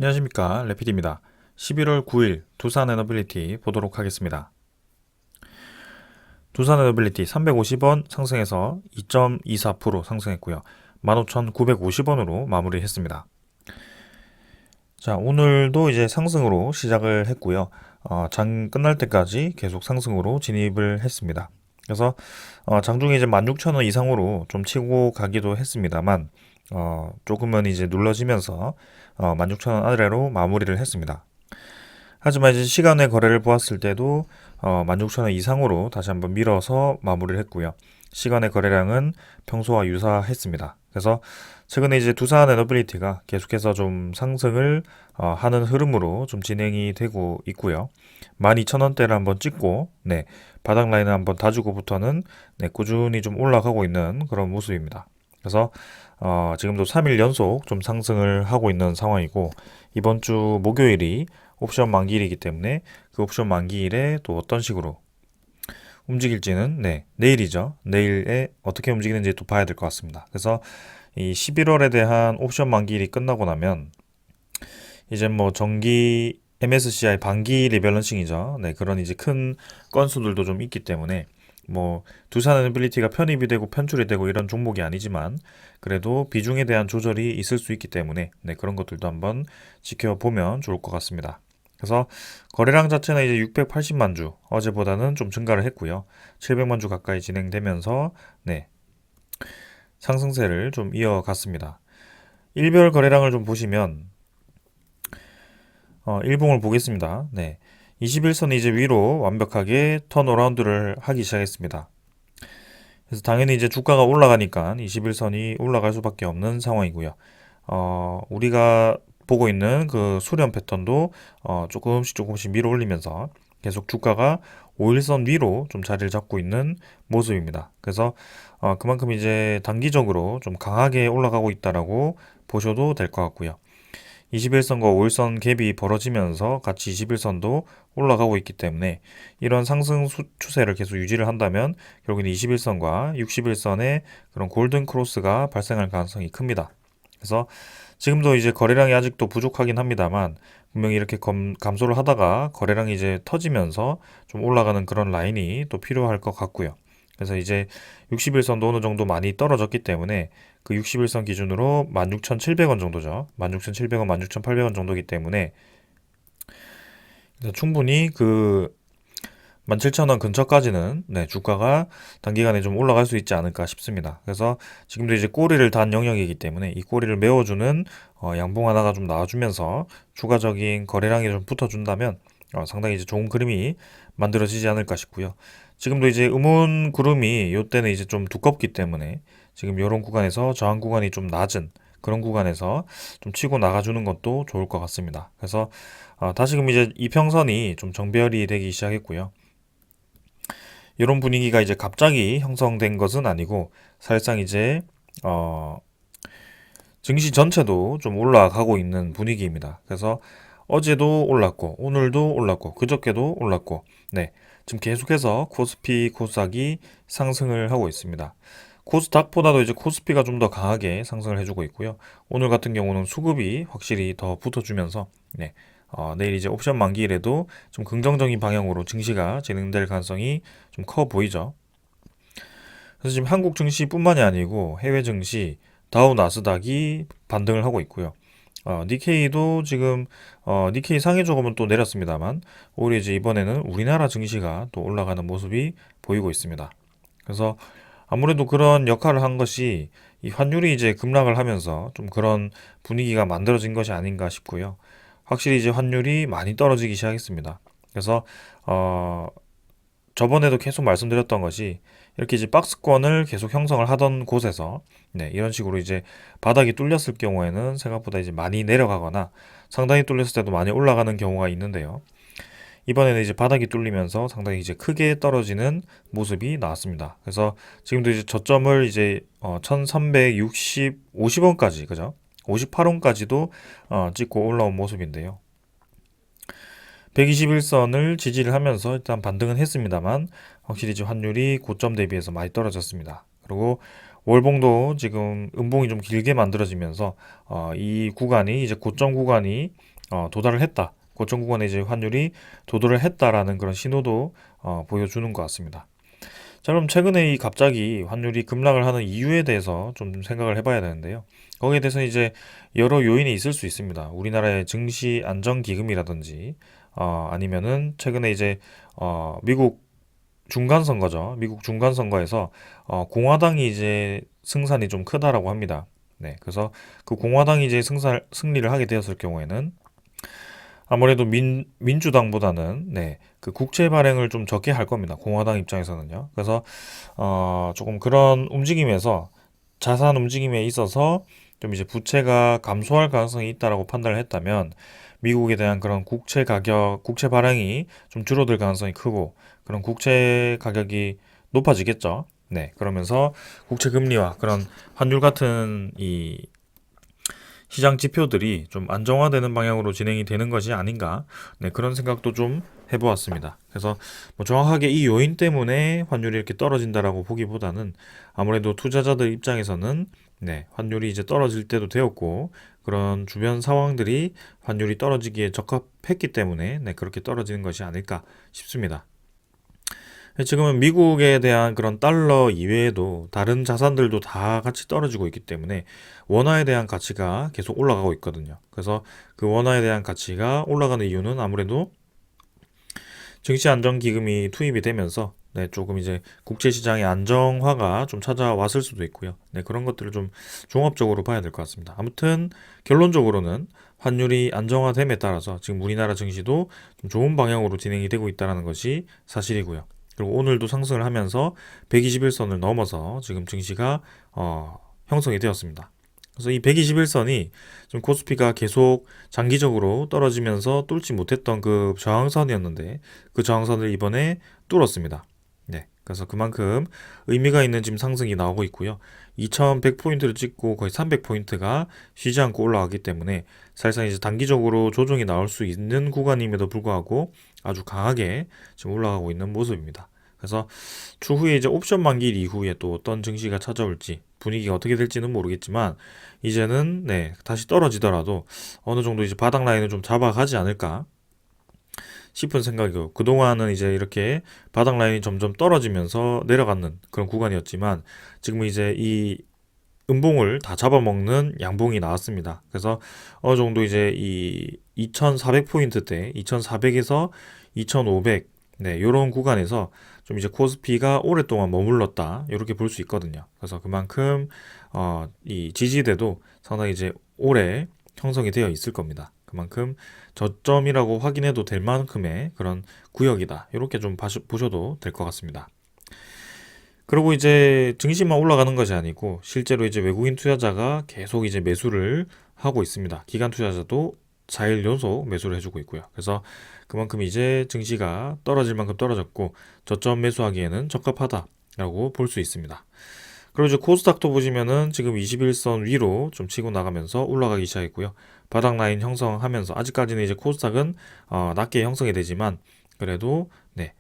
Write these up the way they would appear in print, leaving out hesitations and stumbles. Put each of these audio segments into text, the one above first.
안녕하십니까, 레피디입니다. 11월 9일 두산 에너빌리티 보도록 하겠습니다. 두산 에너빌리티 350원 상승해서 2.24% 상승했고요. 15,950원으로 마무리했습니다. 자, 오늘도 이제 상승으로 시작을 했고요. 장 끝날 때까지 계속 상승으로 진입을 했습니다. 그래서 장중에 이제 16,000원 이상으로 좀 치고 가기도 했습니다만 조금은 이제 눌러지면서 16,000원 아래로 마무리를 했습니다. 하지만 이제 시간의 거래를 보았을 때도 16,000원 이상으로 다시 한번 밀어서 마무리를 했고요. 시간의 거래량은 평소와 유사했습니다. 그래서 최근에 이제 두산 에너빌리티가 계속해서 좀 상승을 하는 흐름으로 좀 진행이 되고 있고요. 12,000원대를 한번 찍고 바닥 라인을 한번 다지고부터는 꾸준히 좀 올라가고 있는 그런 모습입니다. 그래서 지금도 3일 연속 좀 상승을 하고 있는 상황이고, 이번 주 목요일이 옵션 만기일이기 때문에 그 옵션 만기일에 또 어떤 식으로 움직일지는 내일이죠. 내일에 어떻게 움직이는지 또 봐야 될 것 같습니다. 그래서 이 11월에 대한 옵션 만기일이 끝나고 나면 이제 뭐 정기 MSCI 반기 리밸런싱이죠. 그런 이제 큰 건수들도 좀 있기 때문에 뭐 두산 에너빌리티가 편입이 되고 편출이 되고 이런 종목이 아니지만 그래도 비중에 대한 조절이 있을 수 있기 때문에 그런 것들도 한번 지켜보면 좋을 것 같습니다. 그래서 거래량 자체는 이제 680만 주, 어제보다는 좀 증가를 했고요. 700만 주 가까이 진행되면서 상승세를 좀 이어갔습니다. 일별 거래량을 좀 보시면 일봉을 보겠습니다. 21선이 이제 위로 완벽하게 턴어라운드를 하기 시작했습니다. 그래서 당연히 이제 주가가 올라가니까 21선이 올라갈 수밖에 없는 상황이고요. 우리가 보고 있는 그 수렴 패턴도 조금씩 밀어 올리면서 계속 주가가 5일선 위로 좀 자리를 잡고 있는 모습입니다. 그래서 그만큼 이제 단기적으로 좀 강하게 올라가고 있다라고 보셔도 될 것 같고요. 21선과 5일선 갭이 벌어지면서 같이 21선도 올라가고 있기 때문에 이런 상승 추세를 계속 유지를 한다면 결국엔 21선과 61선의 그런 골든 크로스가 발생할 가능성이 큽니다. 그래서 지금도 이제 거래량이 아직도 부족하긴 합니다만 분명히 이렇게 감소를 하다가 거래량이 이제 터지면서 좀 올라가는 그런 라인이 또 필요할 것 같고요. 그래서 이제 61선도 어느 정도 많이 떨어졌기 때문에 그 61선 기준으로 16,700원 정도죠. 16,700원, 16,800원 정도이기 때문에 충분히 그 17,000원 근처까지는 주가가 단기간에 좀 올라갈 수 있지 않을까 싶습니다. 그래서 지금도 이제 꼬리를 단 영역이기 때문에 이 꼬리를 메워주는 양봉 하나가 좀 나와주면서 추가적인 거래량이 좀 붙어준다면 상당히 이제 좋은 그림이 만들어지지 않을까 싶고요. 지금도 이제 음운 구름이 요때는 이제 좀 두껍기 때문에 지금 이런 구간에서 저항 구간이 좀 낮은 그런 구간에서 좀 치고 나가주는 것도 좋을 것 같습니다. 그래서 다시금 이제 이평선이 좀 정별이 되기 시작했고요. 이런 분위기가 이제 갑자기 형성된 것은 아니고 사실상 이제 증시 전체도 좀 올라가고 있는 분위기입니다. 그래서 어제도 올랐고 오늘도 올랐고 그저께도 올랐고 지금 계속해서 코스피 코스닥이 상승을 하고 있습니다. 코스닥보다도 이제 코스피가 좀 더 강하게 상승을 해주고 있고요. 오늘 같은 경우는 수급이 확실히 더 붙어주면서 내일 이제 옵션 만기일에도 좀 긍정적인 방향으로 증시가 진행될 가능성이 좀 커 보이죠. 그래서 지금 한국 증시뿐만이 아니고 해외 증시, 다우 나스닥이 반등을 하고 있고요. 니케이도 지금 니케이 상위 조금은 또 내렸습니다만 오히려 이제 이번에는 우리나라 증시가 또 올라가는 모습이 보이고 있습니다. 그래서 아무래도 그런 역할을 한 것이 이 환율이 이제 급락을 하면서 좀 그런 분위기가 만들어진 것이 아닌가 싶고요. 확실히 이제 환율이 많이 떨어지기 시작했습니다. 그래서 저번에도 계속 말씀드렸던 것이 이렇게 이제 박스권을 계속 형성을 하던 곳에서 이런 식으로 이제 바닥이 뚫렸을 경우에는 생각보다 이제 많이 내려가거나 상당히 뚫렸을 때도 많이 올라가는 경우가 있는데요. 이번에는 이제 바닥이 뚫리면서 상당히 이제 크게 떨어지는 모습이 나왔습니다. 그래서 지금도 이제 저점을 이제 1350원까지 그죠? 58원까지도 찍고 올라온 모습인데요. 121선을 지지를 하면서 일단 반등은 했습니다만 확실히 지금 환율이 고점 대비해서 많이 떨어졌습니다. 그리고 월봉도 지금 음봉이 좀 길게 만들어지면서 이 구간이 이제 고점 구간이 도달을 했다. 고점 구간에 이제 환율이 도달을 했다라는 그런 신호도 보여주는 것 같습니다. 자, 그럼 최근에 이 갑자기 환율이 급락을 하는 이유에 대해서 좀 생각을 해봐야 되는데요. 거기에 대해서 이제 여러 요인이 있을 수 있습니다. 우리나라의 증시 안정기금이라든지, 아니면은 최근에 이제, 미국 중간선거죠. 미국 중간선거에서, 공화당이 이제 승산이 좀 크다라고 합니다. 네, 그래서 그 공화당이 이제 승리를 하게 되었을 경우에는 아무래도 민주당보다는 네, 그 국채 발행을 좀 적게 할 겁니다. 공화당 입장에서는요. 그래서 조금 그런 움직임에서 자산 움직임에 있어서 좀 이제 부채가 감소할 가능성이 있다라고 판단을 했다면 미국에 대한 그런 국채 가격, 국채 발행이 좀 줄어들 가능성이 크고 그런 국채 가격이 높아지겠죠. 네, 그러면서 국채 금리와 그런 환율 같은 이 시장 지표들이 좀 안정화되는 방향으로 진행이 되는 것이 아닌가, 네, 그런 생각도 좀 해보았습니다. 그래서 뭐 정확하게 이 요인 때문에 환율이 이렇게 떨어진다라고 보기보다는 아무래도 투자자들 입장에서는 네, 환율이 이제 떨어질 때도 되었고 그런 주변 상황들이 환율이 떨어지기에 적합했기 때문에 네, 그렇게 떨어지는 것이 아닐까 싶습니다. 지금은 미국에 대한 그런 달러 이외에도 다른 자산들도 다 같이 떨어지고 있기 때문에 원화에 대한 가치가 계속 올라가고 있거든요. 그래서 그 원화에 대한 가치가 올라가는 이유는 아무래도 증시안정기금이 투입이 되면서 네, 조금 이제 국제시장의 안정화가 좀 찾아왔을 수도 있고요. 네, 그런 것들을 좀 종합적으로 봐야 될 것 같습니다. 아무튼 결론적으로는 환율이 안정화됨에 따라서 지금 우리나라 증시도 좀 좋은 방향으로 진행이 되고 있다는 것이 사실이고요. 그리고 오늘도 상승을 하면서 121선을 넘어서 지금 증시가 형성이 되었습니다. 그래서 이 121선이 좀 코스피가 계속 장기적으로 떨어지면서 뚫지 못했던 그 저항선이었는데 그 저항선을 이번에 뚫었습니다. 네. 그래서 그만큼 의미가 있는 지금 상승이 나오고 있고요. 2100포인트를 찍고 거의 300포인트가 쉬지 않고 올라가기 때문에 사실상 이제 단기적으로 조정이 나올 수 있는 구간임에도 불구하고 아주 강하게 지금 올라가고 있는 모습입니다. 그래서 추후에 이제 옵션 만기 이후에 또 어떤 증시가 찾아올지 분위기가 어떻게 될지는 모르겠지만 이제는 네, 다시 떨어지더라도 어느 정도 이제 바닥 라인을 좀 잡아가지 않을까 싶은 생각이고 그동안은 이제 이렇게 바닥 라인이 점점 떨어지면서 내려가는 그런 구간이었지만 지금 이제 이 음봉을 다 잡아먹는 양봉이 나왔습니다. 그래서 어느 정도 이제 이 2400포인트대 2400에서 2500 네, 요런 구간에서 좀 이제 코스피가 오랫동안 머물렀다. 이렇게 볼 수 있거든요. 그래서 그만큼 이 지지대도 상당히 이제 오래 형성이 되어 있을 겁니다. 그만큼 저점이라고 확인해도 될 만큼의 그런 구역이다. 이렇게 좀 보셔도 될 것 같습니다. 그리고 이제 증시만 올라가는 것이 아니고 실제로 이제 외국인 투자자가 계속 이제 매수를 하고 있습니다. 기관 투자자도 4일 연속 매수를 해주고 있고요. 그래서 그만큼 이제 증시가 떨어질 만큼 떨어졌고 저점 매수하기에는 적합하다라고 볼 수 있습니다. 그리고 이제 코스닥도 보시면은 지금 21선 위로 좀 치고 나가면서 올라가기 시작했고요. 바닥 라인 형성하면서 아직까지는 이제 코스닥은 낮게 형성이 되지만 그래도 네,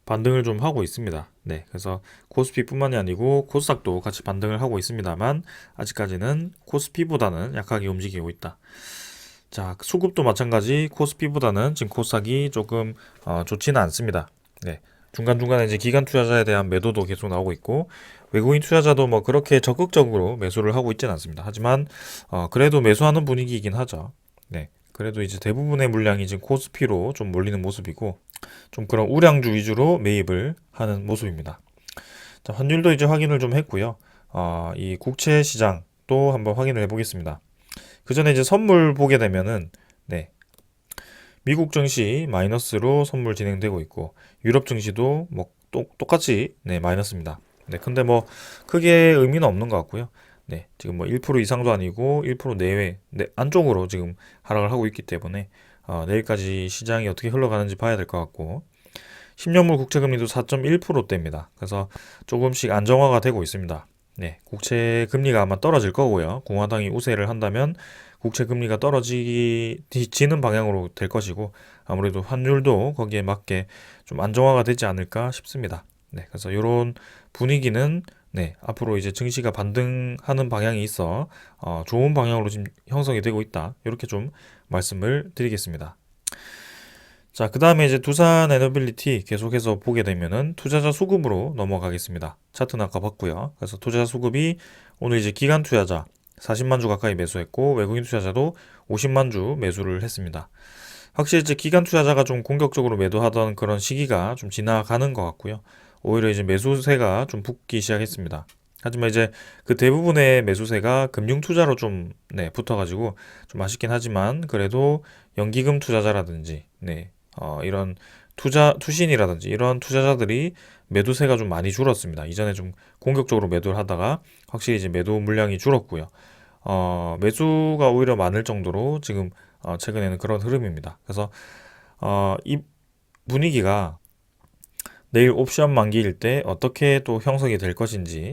반등을 좀 하고 있습니다. 네, 그래서 코스피뿐만이 아니고 코스닥도 같이 반등을 하고 있습니다만 아직까지는 코스피보다는 약하게 움직이고 있다. 자, 수급도 마찬가지 코스피보다는 지금 코스닥이 조금 좋지는 않습니다. 네, 중간중간에 이제 기관 투자자에 대한 매도도 계속 나오고 있고 외국인 투자자도 뭐 그렇게 적극적으로 매수를 하고 있지는 않습니다. 하지만 그래도 매수하는 분위기이긴 하죠. 네, 그래도 이제 대부분의 물량이 지금 코스피로 좀 몰리는 모습이고 좀 그런 우량주 위주로 매입을 하는 모습입니다. 자, 환율도 이제 확인을 좀 했고요. 이 국채 시장도 한번 확인을 해보겠습니다. 그 전에 이제 선물 보게 되면은 네, 미국 증시 마이너스로 선물 진행되고 있고 유럽 증시도 뭐 똑같이 네, 마이너스입니다. 네, 근데 뭐 크게 의미는 없는 것 같고요. 네, 지금 뭐 1% 이상도 아니고 1% 내외 네, 안쪽으로 지금 하락을 하고 있기 때문에 내일까지 시장이 어떻게 흘러가는지 봐야 될 것 같고 10년물 국채금리도 4.1%대입니다. 그래서 조금씩 안정화가 되고 있습니다. 네, 국채 금리가 아마 떨어질 거고요. 공화당이 우세를 한다면 국채 금리가 떨어지는 방향으로 될 것이고 아무래도 환율도 거기에 맞게 좀 안정화가 되지 않을까 싶습니다. 네, 그래서 이런 분위기는 네, 앞으로 이제 증시가 반등하는 방향이 있어 좋은 방향으로 지금 형성이 되고 있다. 이렇게 좀 말씀을 드리겠습니다. 자, 그 다음에 이제 두산 에너빌리티 계속해서 보게 되면은 투자자 수급으로 넘어가겠습니다. 차트는 아까 봤고요. 그래서 투자자 수급이 오늘 이제 기관 투자자 40만 주 가까이 매수했고 외국인 투자자도 50만 주 매수를 했습니다. 확실히 이제 기관 투자자가 좀 공격적으로 매도하던 그런 시기가 좀 지나가는 것 같고요. 오히려 이제 매수세가 좀 붙기 시작했습니다. 하지만 이제 그 대부분의 매수세가 금융 투자로 좀 붙어가지고 좀 아쉽긴 하지만 그래도 연기금 투자자라든지 이런 투신이라든지 이런 투자자들이 매도세가 좀 많이 줄었습니다. 이전에 좀 공격적으로 매도를 하다가 확실히 이제 매도 물량이 줄었고요. 매수가 오히려 많을 정도로 지금 최근에는 그런 흐름입니다. 그래서 이 분위기가 내일 옵션 만기일 때 어떻게 또 형성이 될 것인지,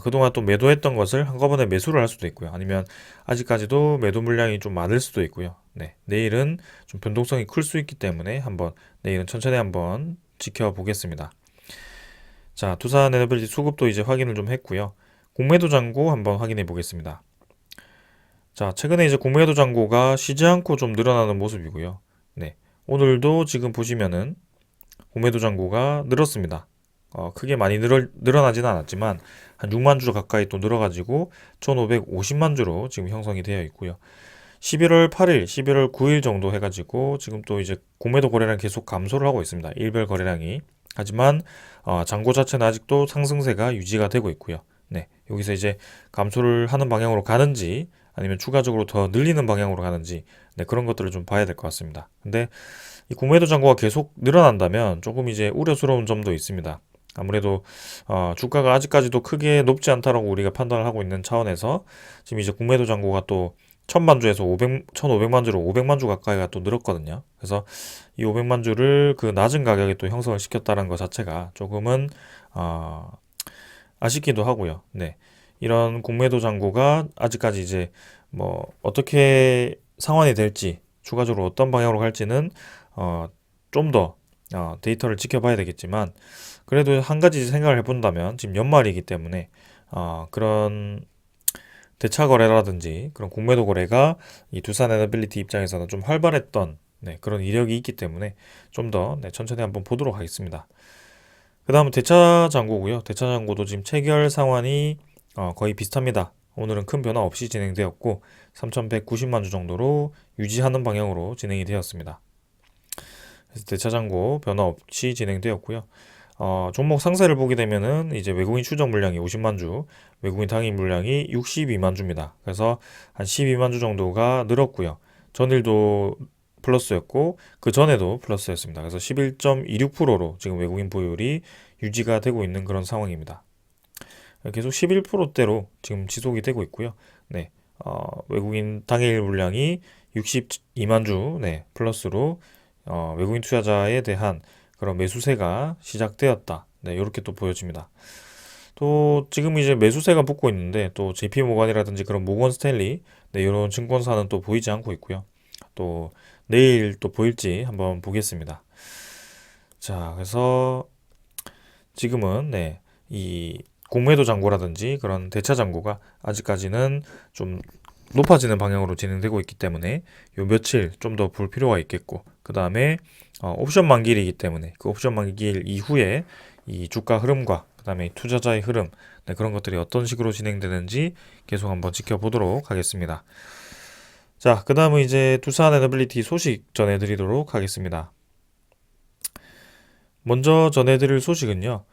그동안 또 매도했던 것을 한꺼번에 매수를 할 수도 있고요. 아니면 아직까지도 매도 물량이 좀 많을 수도 있고요. 내일은 좀 변동성이 클 수 있기 때문에 내일은 천천히 한번 지켜보겠습니다. 자, 두산 에너빌리티 수급도 이제 확인을 좀 했고요. 공매도 잔고 한번 확인해 보겠습니다. 자, 최근에 이제 공매도 잔고가 쉬지 않고 좀 늘어나는 모습이고요. 오늘도 지금 보시면은 공매도 잔고가 늘었습니다. 크게 많이 늘어나지는 않았지만 한 6만 주 가까이 또 늘어가지고 1,550만 주로 지금 형성이 되어 있고요. 11월 8일, 11월 9일 정도 해가지고 지금 또 이제 공매도 거래량 계속 감소를 하고 있습니다. 일별 거래량이. 하지만 잔고 자체는 아직도 상승세가 유지가 되고 있고요. 여기서 이제 감소를 하는 방향으로 가는지 아니면 추가적으로 더 늘리는 방향으로 가는지 그런 것들을 좀 봐야 될 것 같습니다. 근데 이 공매도 잔고가 계속 늘어난다면 조금 이제 우려스러운 점도 있습니다. 아무래도 주가가 아직까지도 크게 높지 않다라고 우리가 판단을 하고 있는 차원에서 지금 이제 공매도 잔고가 또 1000만 주에서 1500만 주로 500만 주 가까이가 또 늘었거든요. 그래서 이 500만 주를 그 낮은 가격에 또 형성을 시켰다는 것 자체가 조금은 아쉽기도 하고요. 이런 공매도 잔고가 아직까지 이제 뭐 어떻게 상환이 될지 추가적으로 어떤 방향으로 갈지는 좀 더 데이터를 지켜봐야 되겠지만 그래도 한 가지 생각을 해본다면 지금 연말이기 때문에 그런 대차 거래라든지 그런 공매도 거래가 이 두산 에너빌리티 입장에서는 좀 활발했던 그런 이력이 있기 때문에 좀 더 천천히 한번 보도록 하겠습니다. 그 다음은 대차 잔고고요. 대차 잔고도 지금 체결 상환이 거의 비슷합니다. 오늘은 큰 변화 없이 진행되었고 3,190만 주 정도로 유지하는 방향으로 진행이 되었습니다. 그래서 대차 잔고 변화 없이 진행되었고요. 종목 상세를 보게 되면은 이제 외국인 추적 물량이 50만 주, 외국인 당입 물량이 62만 주입니다. 그래서 한 12만 주 정도가 늘었고요. 전일도 플러스였고 그 전에도 플러스였습니다. 그래서 11.26%로 지금 외국인 보유율이 유지가 되고 있는 그런 상황입니다. 계속 11%대로 지금 지속이 되고 있고요. 외국인 당일 물량이 62만 주 플러스로 외국인 투자자에 대한 그런 매수세가 시작되었다. 이렇게 또 보여집니다. 또 지금 이제 매수세가 붙고 있는데 또 JP 모건이라든지 그런 모건 스탠리 이런 증권사는 또 보이지 않고 있고요. 또 내일 또 보일지 한번 보겠습니다. 자, 그래서 지금은 이 공매도 잔고라든지 그런 대차 잔고가 아직까지는 좀 높아지는 방향으로 진행되고 있기 때문에 요 며칠 좀 더 볼 필요가 있겠고 그 다음에 옵션 만기일이기 때문에 그 옵션 만기일 이후에 이 주가 흐름과 그 다음에 투자자의 흐름 그런 것들이 어떤 식으로 진행되는지 계속 한번 지켜보도록 하겠습니다. 자, 그 다음은 이제 두산 에너빌리티 소식 전해드리도록 하겠습니다. 먼저 전해드릴 소식은요.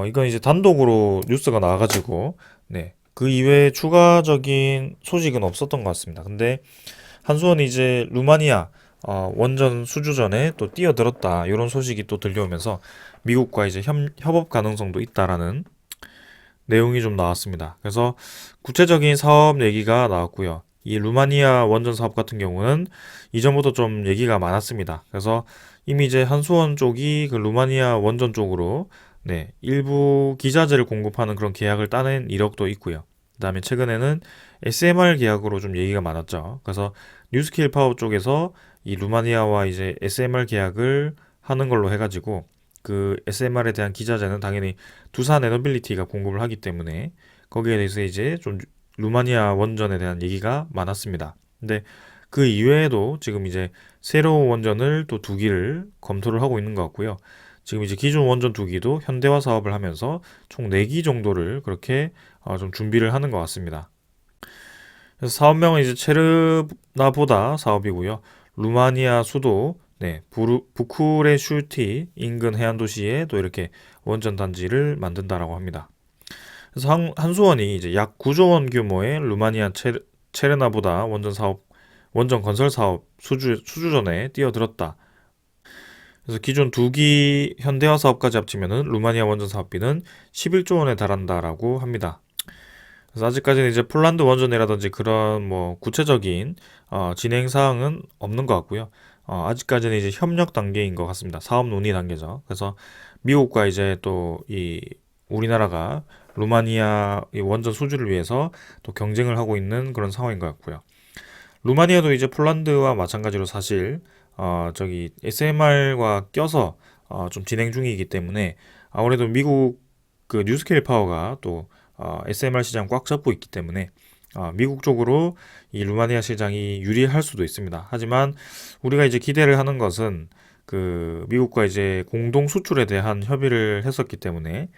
이건 이제 단독으로 뉴스가 나와가지고 그 이외에 추가적인 소식은 없었던 것 같습니다. 근데 한수원이 이제 루마니아 원전 수주전에 또 뛰어들었다 이런 소식이 또 들려오면서 미국과 이제 협업 가능성도 있다라는 내용이 좀 나왔습니다. 그래서 구체적인 사업 얘기가 나왔고요. 이 루마니아 원전 사업 같은 경우는 이전부터 좀 얘기가 많았습니다. 그래서 이미 이제 한수원 쪽이 그 루마니아 원전 쪽으로 일부 기자재를 공급하는 그런 계약을 따낸 이력도 있고요. 그 다음에 최근에는 SMR 계약으로 좀 얘기가 많았죠. 그래서 뉴스케일 파워 쪽에서 이 루마니아와 이제 SMR 계약을 하는 걸로 해가지고 그 SMR에 대한 기자재는 당연히 두산 에너빌리티가 공급을 하기 때문에 거기에 대해서 이제 좀 루마니아 원전에 대한 얘기가 많았습니다. 근데 그 이외에도 지금 이제 새로운 원전을 또 2기를 검토를 하고 있는 것 같고요. 지금 이제 기존 원전 2기도 현대화 사업을 하면서 총 4기 정도를 그렇게 좀 준비를 하는 것 같습니다. 그래서 사업명은 이제 체르나보다 사업이고요. 루마니아 수도 부쿠레슈티 인근 해안 도시에 또 이렇게 원전 단지를 만든다라고 합니다. 그래서 한수원이 이제 약 9조 원 규모의 루마니아 체르나보다 원전 건설 사업 수주전에 뛰어들었다. 그래서 기존 2기 현대화 사업까지 합치면은 루마니아 원전 사업비는 11조 원에 달한다라고 합니다. 그래서 아직까지는 이제 폴란드 원전이라든지 그런 뭐 구체적인 진행 사항은 없는 것 같고요. 아직까지는 이제 협력 단계인 것 같습니다. 사업 논의 단계죠. 그래서 미국과 이제 또 이 우리나라가 루마니아 이 원전 수주를 위해서 또 경쟁을 하고 있는 그런 상황인 것 같고요. 루마니아도 이제 폴란드와 마찬가지로 사실 저기 SMR과 껴서 좀 진행 중이기 때문에 아무래도 미국 그 뉴스케일 파워가 또 SMR 시장 꽉 잡고 있기 때문에 미국 쪽으로 이 루마니아 시장이 유리할 수도 있습니다. 하지만 우리가 이제 기대를 하는 것은 그 미국과 이제 공동 수출에 대한 협의를 했었기 때문에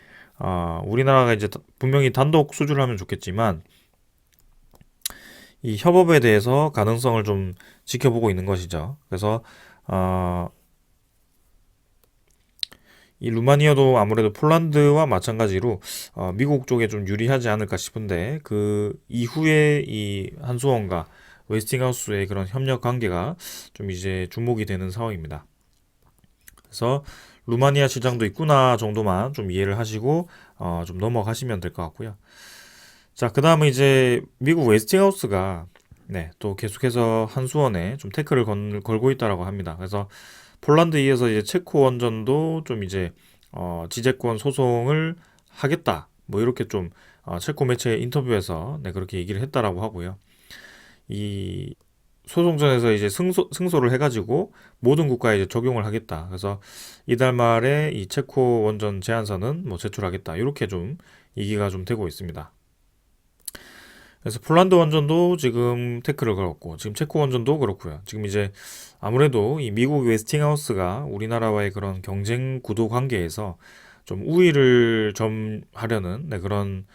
우리나라가 이제 분명히 단독 수주를 하면 좋겠지만 이 협업에 대해서 가능성을 좀 지켜보고 있는 것이죠. 그래서 이 루마니아도 아무래도 폴란드와 마찬가지로 미국 쪽에 좀 유리하지 않을까 싶은데 그 이후에 이 한수원과 웨스팅하우스의 그런 협력 관계가 좀 이제 주목이 되는 상황입니다. 그래서 루마니아 시장도 있구나 정도만 좀 이해를 하시고 좀 넘어가시면 될 것 같고요. 자, 그 다음은 이제 미국 웨스팅하우스가 또 계속해서 한수원에 좀 태클을 걸고 있다라고 합니다. 그래서 폴란드에 이어서 이제 체코 원전도 좀 이제 지재권 소송을 하겠다. 뭐 이렇게 좀 체코 매체 인터뷰에서 그렇게 얘기를 했다라고 하고요. 이 소송전에서 이제 승소를 해가지고 모든 국가에 이제 적용을 하겠다. 그래서 이달 말에 이 체코 원전 제안서는 뭐 제출하겠다. 이렇게 좀 얘기가 좀 되고 있습니다. 그래서 폴란드 원전도 지금 태클을 걸었고 지금 체코 원전도 그렇고요. 지금 이제 아무래도 이 미국 웨스팅하우스가 우리나라와의 그런 경쟁 구도 관계에서 좀 우위를 점하려는 그런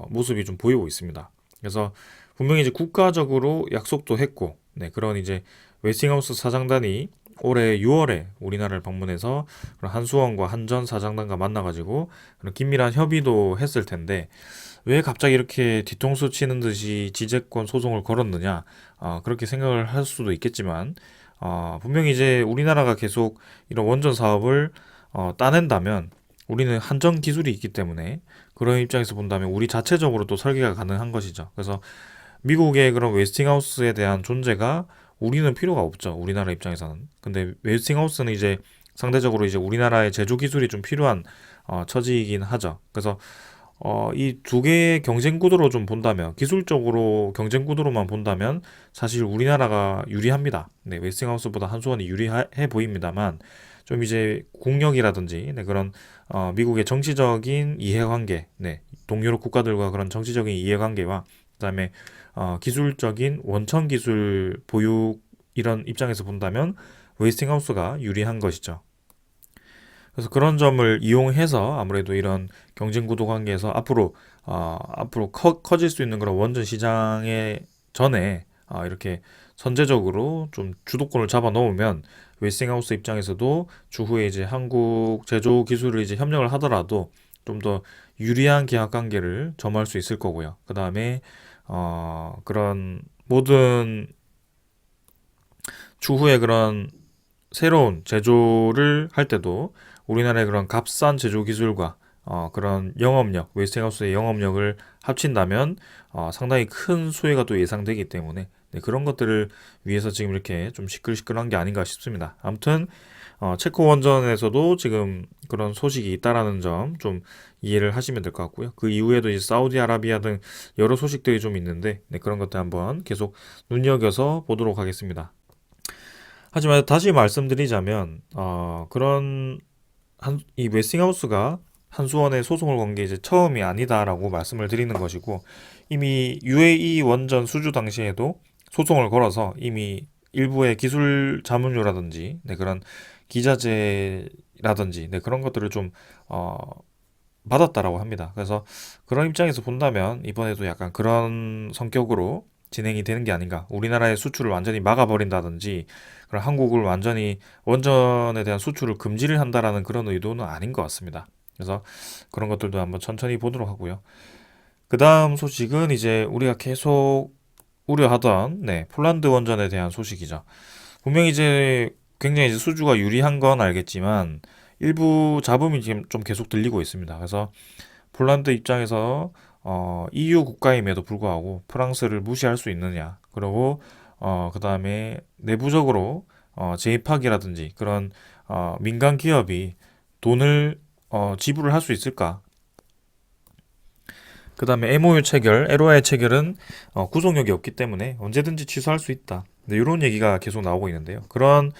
모습이 좀 보이고 있습니다. 그래서 분명히 이제 국가적으로 약속도 했고 그런 이제 웨스팅하우스 사장단이 올해 6월에 우리나라를 방문해서 그런 한수원과 한전 사장단과 만나가지고 그런 긴밀한 협의도 했을 텐데 왜 갑자기 이렇게 뒤통수 치는 듯이 지재권 소송을 걸었느냐 그렇게 생각을 할 수도 있겠지만 분명히 이제 우리나라가 계속 이런 원전 사업을 따낸다면 우리는 한전 기술이 있기 때문에 그런 입장에서 본다면 우리 자체적으로 또 설계가 가능한 것이죠. 그래서 미국의 그런 웨스팅하우스에 대한 존재가 우리는 필요가 없죠. 우리나라 입장에서는. 근데 웨스팅하우스는 이제 상대적으로 이제 우리나라의 제조 기술이 좀 필요한 처지이긴 하죠. 그래서 이 두 개의 경쟁 구도로 좀 본다면 기술적으로 경쟁 구도로만 본다면 사실 우리나라가 유리합니다. 웨스팅하우스보다 한수원이 유리해 보입니다만 좀 이제 국력이라든지 그런 미국의 정치적인 이해관계, 동유럽 국가들과 그런 정치적인 이해관계와 그다음에 기술적인 원천 기술 보유 이런 입장에서 본다면 웨스팅하우스가 유리한 것이죠. 그래서 그런 점을 이용해서 아무래도 이런 경쟁 구도 관계에서 앞으로 커질 수 있는 그런 원전 시장에 전에 이렇게 선제적으로 좀 주도권을 잡아 놓으면 웨스팅하우스 입장에서도 추후에 이제 한국 제조 기술을 이제 협력을 하더라도 좀 더 유리한 계약 관계를 점할 수 있을 거고요. 그 다음에 그런 모든 추후에 그런 새로운 제조를 할 때도 우리나라의 그런 값싼 제조 기술과 그런 영업력, 웨스팅하우스의 영업력을 합친다면 상당히 큰 수혜가 또 예상되기 때문에 그런 것들을 위해서 지금 이렇게 좀 시끌시끌한 게 아닌가 싶습니다. 아무튼 체코 원전에서도 지금 그런 소식이 있다라는 점 좀 이해를 하시면 될 것 같고요. 그 이후에도 이제 사우디아라비아 등 여러 소식들이 좀 있는데 그런 것들 한번 계속 눈여겨서 보도록 하겠습니다. 하지만 다시 말씀드리자면 그런 이 웨스팅하우스가 한수원에 소송을 건 게 이제 처음이 아니다라고 말씀을 드리는 것이고, 이미 UAE 원전 수주 당시에도 소송을 걸어서 이미 일부의 기술 자문료라든지 그런 기자재라든지 그런 것들을 좀 어, 받았다라고 합니다. 그래서 그런 입장에서 본다면 이번에도 약간 그런 성격으로 진행이 되는 게 아닌가. 우리나라의 수출을 완전히 막아버린다든지 그런 한국을 완전히 원전에 대한 수출을 금지를 한다라는 그런 의도는 아닌 것 같습니다. 그래서 그런 것들도 한번 천천히 보도록 하고요. 그 다음 소식은 이제 우리가 계속 우려하던 폴란드 원전에 대한 소식이죠. 분명히 이제 굉장히 이제 수주가 유리한 건 알겠지만 일부 잡음이 지금 좀 계속 들리고 있습니다. 그래서 폴란드 입장에서 EU 국가임에도 불구하고 프랑스를 무시할 수 있느냐. 그리고 그 다음에 내부적으로 제2파기라든지 그런 민간 기업이 돈을 지불을 할 수 있을까? 그 다음에 MOU 체결, LOI 체결은 구속력이 없기 때문에 언제든지 취소할 수 있다. 이런 얘기가 계속 나오고 있는데요. 그런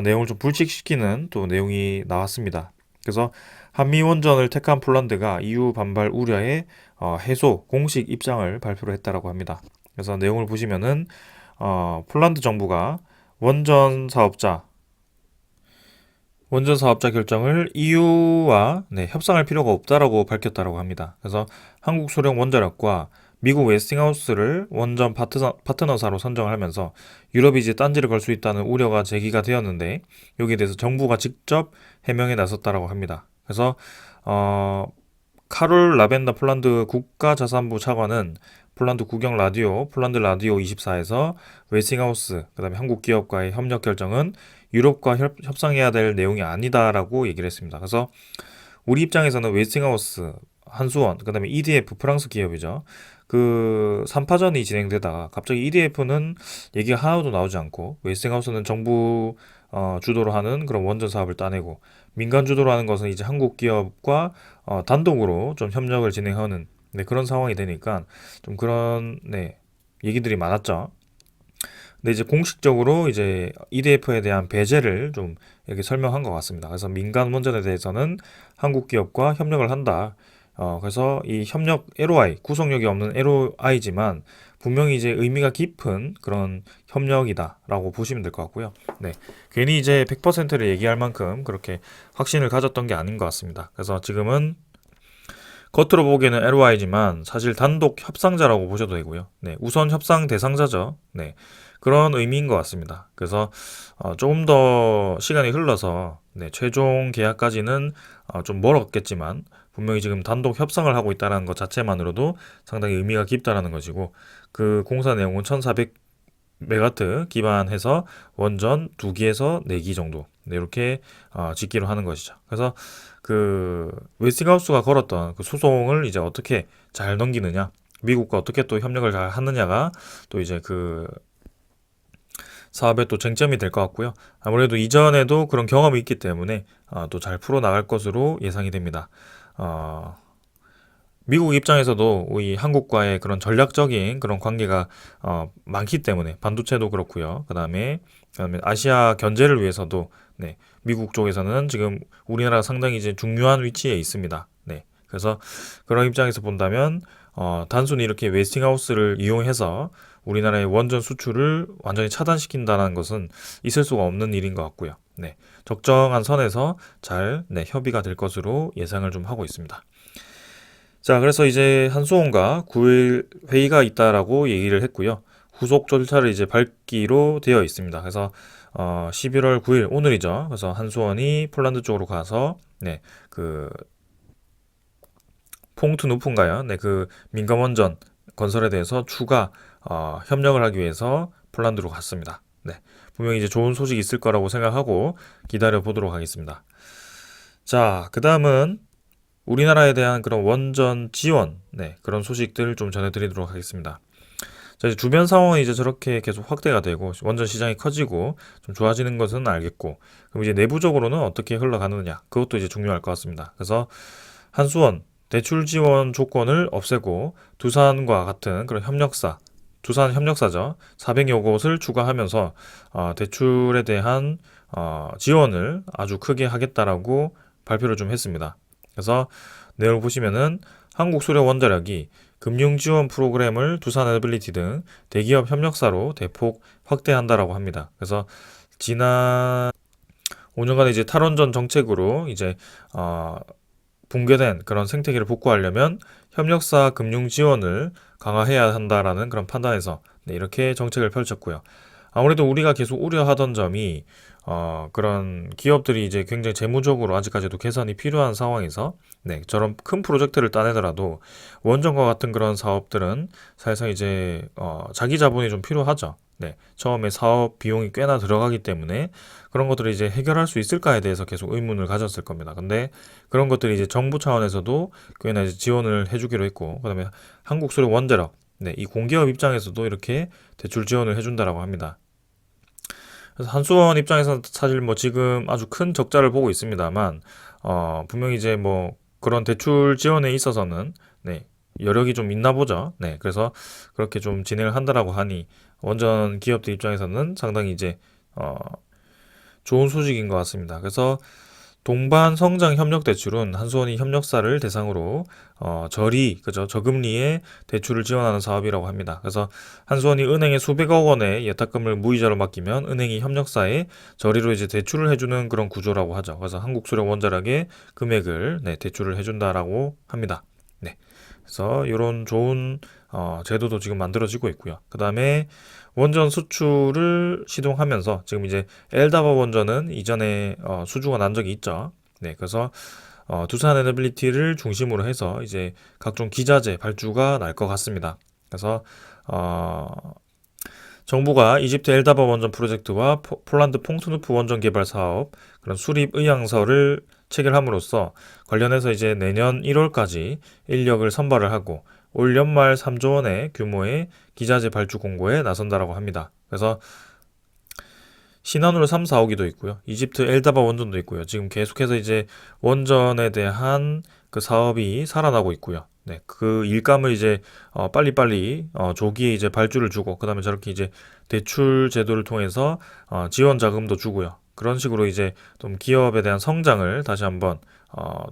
내용을 좀 불식시키는 또 내용이 나왔습니다. 그래서 한미 원전을 택한 폴란드가 EU 반발 우려에 해소 공식 입장을 발표를 했다라고 합니다. 그래서 내용을 보시면은 폴란드 정부가 원전 사업자 결정을 EU와 협상할 필요가 없다라고 밝혔다라고 합니다. 그래서 한국 소련 원자력과 미국 웨스팅하우스를 원전 파트너사로 선정하면서 유럽이 이제 딴지를 걸 수 있다는 우려가 제기가 되었는데 여기에 대해서 정부가 직접 해명에 나섰다라고 합니다. 그래서 카롤 라벤더 폴란드 국가자산부 차관은 폴란드 국영 라디오, 폴란드 라디오 24에서 웨스팅하우스, 그다음에 한국 기업과의 협력 결정은 유럽과 협상해야 될 내용이 아니다라고 얘기를 했습니다. 그래서 우리 입장에서는 웨스팅하우스, 한수원, 그다음에 EDF 프랑스 기업이죠. 그 3파전이 진행되다가 갑자기 EDF는 얘기가 하나도 나오지 않고 웨스팅하우스는 정부 주도로 하는 그런 원전 사업을 따내고 민간 주도로 하는 것은 이제 한국 기업과 단독으로 좀 협력을 진행하는 그런 상황이 되니까 좀 그런 얘기들이 많았죠. 근데 이제 공식적으로 이제 EDF에 대한 배제를 좀 이렇게 설명한 것 같습니다. 그래서 민간 원전에 대해서는 한국 기업과 협력을 한다. 그래서 이 협력 LOI, 구속력이 없는 LOI지만 분명히 이제 의미가 깊은 그런 협력이다라고 보시면 될 것 같고요. 괜히 이제 100%를 얘기할 만큼 그렇게 확신을 가졌던 게 아닌 것 같습니다. 그래서 지금은 겉으로 보기에는 LOI지만 사실 단독 협상자라고 보셔도 되고요. 우선 협상 대상자죠. 그런 의미인 것 같습니다. 그래서 조금 더 시간이 흘러서 최종 계약까지는 좀 멀었겠지만 분명히 지금 단독 협상을 하고 있다는 것 자체만으로도 상당히 의미가 깊다라는 것이고 그 공사 내용은 1400메가와트 기반해서 원전 2기에서 4기 정도 이렇게 짓기로 하는 것이죠. 그래서 그 웨스팅하우스가 걸었던 그 소송을 이제 어떻게 잘 넘기느냐, 미국과 어떻게 또 협력을 잘 하느냐가 또 이제 그 사업의 또 쟁점이 될 것 같고요. 아무래도 이전에도 그런 경험이 있기 때문에 또 잘 풀어나갈 것으로 예상이 됩니다. 미국 입장에서도 이 한국과의 그런 전략적인 그런 관계가 많기 때문에 반도체도 그렇고요. 그다음에 아시아 견제를 위해서도 미국 쪽에서는 지금 우리나라가 상당히 이제 중요한 위치에 있습니다. 그래서 그런 입장에서 본다면 단순히 이렇게 웨스팅하우스를 이용해서 우리나라의 원전 수출을 완전히 차단시킨다는 것은 있을 수가 없는 일인 것 같고요. 적정한 선에서 잘 협의가 될 것으로 예상을 좀 하고 있습니다. 자, 그래서 이제 한수원과 9일 회의가 있다라고 얘기를 했고요. 후속 절차를 이제 밟기로 되어 있습니다. 그래서 11월 9일 오늘이죠. 그래서 한수원이 폴란드 쪽으로 가서 그 퐁투누프인가요? 그 민간 원전 건설에 대해서 추가 협력을 하기 위해서 폴란드로 갔습니다. 분명히 이제 좋은 소식이 있을 거라고 생각하고 기다려 보도록 하겠습니다. 자, 그 다음은 우리나라에 대한 그런 원전 지원, 그런 소식들 좀 전해드리도록 하겠습니다. 자, 이제 주변 상황이 이제 저렇게 계속 확대가 되고 원전 시장이 커지고 좀 좋아지는 것은 알겠고, 그럼 이제 내부적으로는 어떻게 흘러가느냐, 그것도 이제 중요할 것 같습니다. 그래서 한수원 대출 지원 조건을 없애고 두산과 같은 그런 협력사, 두산 협력사죠. 400여 곳을 추가하면서 대출에 대한 지원을 아주 크게 하겠다라고 발표를 좀 했습니다. 그래서 내용을 보시면은 한국수력원자력이 금융지원 프로그램을 두산 에너빌리티 등 대기업 협력사로 대폭 확대한다라고 합니다. 그래서 지난 5년간의 이제 탈원전 정책으로 이제 붕괴된 그런 생태계를 복구하려면 협력사 금융 지원을 강화해야 한다라는 그런 판단에서 이렇게 정책을 펼쳤고요. 아무래도 우리가 계속 우려하던 점이 그런 기업들이 이제 굉장히 재무적으로 아직까지도 개선이 필요한 상황에서 저런 큰 프로젝트를 따내더라도 원전과 같은 그런 사업들은 사실상 이제 자기 자본이 좀 필요하죠. 처음에 사업 비용이 꽤나 들어가기 때문에 그런 것들을 이제 해결할 수 있을까에 대해서 계속 의문을 가졌을 겁니다. 근데 그런 것들이 이제 정부 차원에서도 꽤나 이제 지원을 해주기로 했고, 그다음에 한국수력원자력, 이 공기업 입장에서도 이렇게 대출 지원을 해준다라고 합니다. 그래서 한수원 입장에서는 사실 뭐 지금 아주 큰 적자를 보고 있습니다만, 분명히 이제 뭐 그런 대출 지원에 있어서는 여력이 좀 있나 보죠. 그래서 그렇게 좀 진행을 한다라고 하니 원전 기업들 입장에서는 상당히 이제 좋은 소식인 것 같습니다. 그래서 동반 성장 협력 대출은 한수원이 협력사를 대상으로 그죠, 저금리에 대출을 지원하는 사업이라고 합니다. 그래서 한수원이 은행에 수백억 원의 예탁금을 무이자로 맡기면 은행이 협력사에 저리로 이제 대출을 해주는 그런 구조라고 하죠. 그래서 한국수력원자력의 금액을 대출을 해준다라고 합니다. 그래서 이런 좋은 제도도 지금 만들어지고 있고요. 그 다음에 원전 수출을 시동하면서 지금 이제 엘다바 원전은 이전에 수주가 난 적이 있죠. 그래서 두산 에너빌리티를 중심으로 해서 이제 각종 기자재 발주가 날 것 같습니다. 그래서 정부가 이집트 엘다바 원전 프로젝트와 폴란드 퐁트누프 원전 개발 사업 그런 수립 의향서를 체결함으로써 관련해서 이제 내년 1월까지 인력을 선발을 하고 올 연말 3조 원의 규모의 기자재 발주 공고에 나선다라고 합니다. 그래서 신한울 3, 4호기도 있고요. 이집트 엘다바 원전도 있고요. 지금 계속해서 이제 원전에 대한 그 사업이 살아나고 있고요. 그 일감을 이제 빨리빨리 조기에 이제 발주를 주고 그다음에 저렇게 이제 대출 제도를 통해서 지원 자금도 주고요. 그런 식으로 이제 좀 기업에 대한 성장을 다시 한번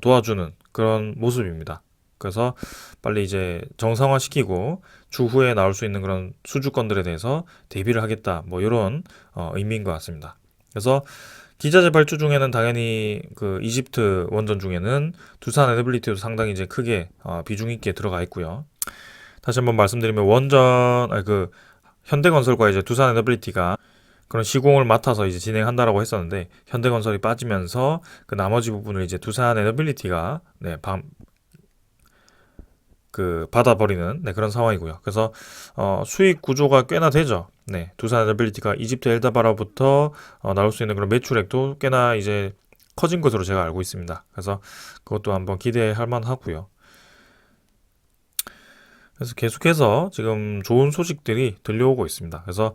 도와주는 그런 모습입니다. 그래서 빨리 이제 정상화시키고 추후에 나올 수 있는 그런 수주권들에 대해서 대비를 하겠다. 뭐 이런 의미인 것 같습니다. 그래서 기자재 발주 중에는 당연히 그 이집트 원전 중에는 두산 에너빌리티도 상당히 이제 크게 비중 있게 들어가 있고요. 다시 한번 말씀드리면 그 현대건설과 이제 두산 에너빌리티가 그런 시공을 맡아서 이제 진행한다라고 했었는데 현대건설이 빠지면서 그 나머지 부분을 이제 두산 에너빌리티가 받아버리는 그런 상황이고요. 그래서 수익 구조가 꽤나 되죠. 두산 에너빌리티가 이집트 엘다바로부터 나올 수 있는 그런 매출액도 꽤나 이제 커진 것으로 제가 알고 있습니다. 그래서 그것도 한번 기대할 만하고요. 그래서 계속해서 지금 좋은 소식들이 들려오고 있습니다. 그래서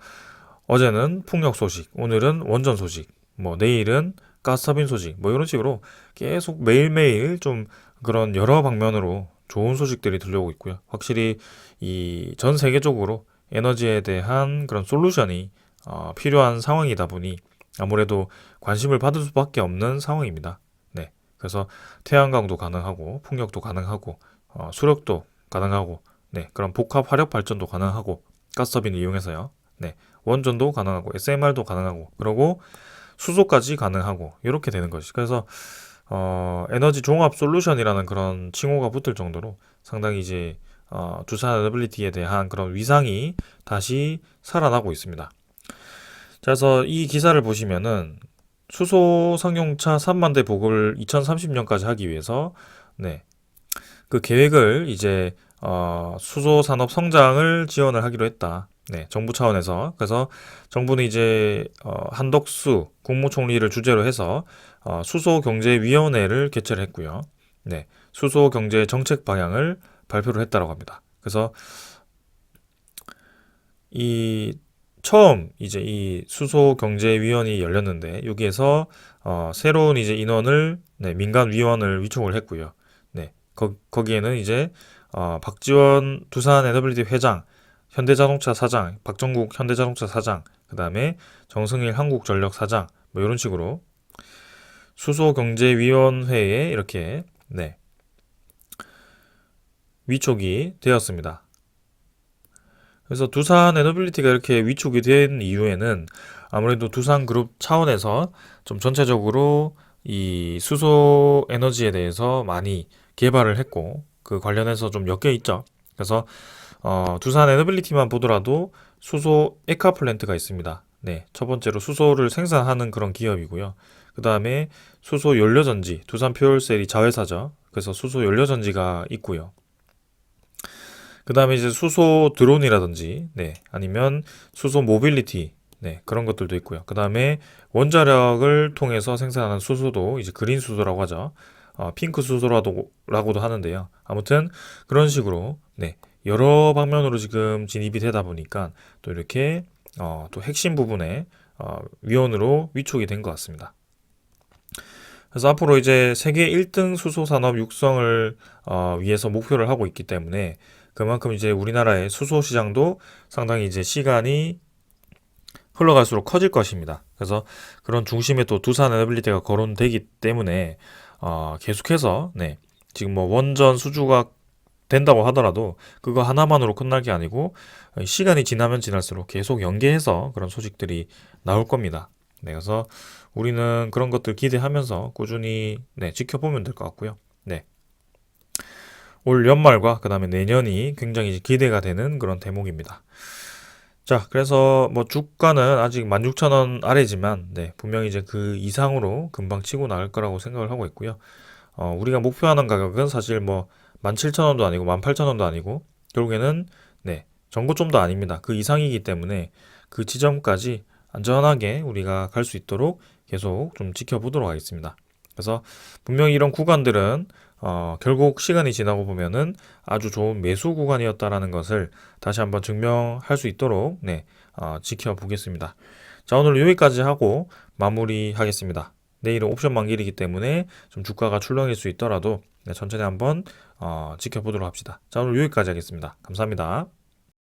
어제는 풍력 소식, 오늘은 원전 소식, 뭐 내일은 가스터빈 소식, 뭐 이런 식으로 계속 매일매일 좀 그런 여러 방면으로 좋은 소식들이 들려오고 있고요. 확실히 이 전 세계적으로 에너지에 대한 그런 솔루션이 필요한 상황이다 보니 아무래도 관심을 받을 수밖에 없는 상황입니다. 그래서 태양광도 가능하고 풍력도 가능하고 수력도 가능하고 그런 복합 화력 발전도 가능하고 가스터빈을 이용해서요. 원전도 가능하고 SMR도 가능하고 그리고 수소까지 가능하고 이렇게 되는 것이. 그래서 에너지 종합 솔루션이라는 그런 칭호가 붙을 정도로 상당히 이제 두산 에너빌리티에 대한 그런 위상이 다시 살아나고 있습니다. 그래서 이 기사를 보시면은 수소 상용차 3만 대 보급을 2030년까지 하기 위해서 그 계획을 이제 수소 산업 성장을 지원을 하기로 했다. 정부 차원에서. 그래서 정부는 이제 한덕수 국무총리를 주재로 해서 수소경제위원회를 개최를 했고요. 수소경제 정책 방향을 발표를 했다고 합니다. 그래서 처음 이제 이 수소경제위원회 열렸는데 여기에서 새로운 이제 인원을 민간 위원을 위촉을 했고요. 거기에는 이제 박지원 두산 에너빌리티 회장, 현대자동차 사장, 박정국 현대자동차 사장, 그 다음에 정승일 한국전력 사장, 뭐 이런 식으로 수소경제위원회에 이렇게 위촉이 되었습니다. 그래서 두산 에너빌리티가 이렇게 위촉이 된 이유에는 아무래도 두산그룹 차원에서 좀 전체적으로 이 수소 에너지에 대해서 많이 개발을 했고 그 관련해서 좀 엮여 있죠. 그래서 두산 에너빌리티만 보더라도 수소 에카 플랜트가 있습니다. 네, 첫 번째로 수소를 생산하는 그런 기업이고요. 그 다음에 수소 연료전지, 두산 퓨얼셀이 자회사죠. 그래서 수소 연료전지가 있고요. 그 다음에 이제 수소 드론이라든지, 아니면 수소 모빌리티, 그런 것들도 있고요. 그 다음에 원자력을 통해서 생산하는 수소도 이제 그린 수소라고 하죠. 핑크 수소라고도 하는데요. 아무튼 그런 식으로, 여러 방면으로 지금 진입이 되다 보니까 또 이렇게, 또 핵심 부분에, 위원으로 위촉이 된 것 같습니다. 그래서 앞으로 이제 세계 1등 수소 산업 육성을 위해서 목표를 하고 있기 때문에 그만큼 이제 우리나라의 수소 시장도 상당히 이제 시간이 흘러갈수록 커질 것입니다. 그래서 그런 중심에 또 두산 에너빌리티가 거론되기 때문에 계속해서 지금 뭐 원전 수주가 된다고 하더라도 그거 하나만으로 끝날 게 아니고 시간이 지나면 지날수록 계속 연계해서 그런 소식들이 나올 겁니다. 그래서 우리는 그런 것들 기대하면서 꾸준히 지켜보면 될 것 같고요. 올 연말과 그 다음에 내년이 굉장히 기대가 되는 그런 대목입니다. 자, 그래서 뭐 주가는 아직 16,000원 아래지만 분명히 이제 그 이상으로 금방 치고 나갈 거라고 생각을 하고 있고요. 우리가 목표하는 가격은 사실 뭐 17,000원도 아니고 18,000원도 아니고 결국에는 전고점도 아닙니다. 그 이상이기 때문에 그 지점까지 안전하게 우리가 갈 수 있도록 계속 좀 지켜보도록 하겠습니다. 그래서 분명히 이런 구간들은 결국 시간이 지나고 보면은 아주 좋은 매수 구간이었다라는 것을 다시 한번 증명할 수 있도록 지켜보겠습니다. 자, 오늘 여기까지 하고 마무리하겠습니다. 내일은 옵션 만기이기 때문에 좀 주가가 출렁일 수 있더라도 천천히 한번 지켜보도록 합시다. 자, 오늘 여기까지 하겠습니다. 감사합니다.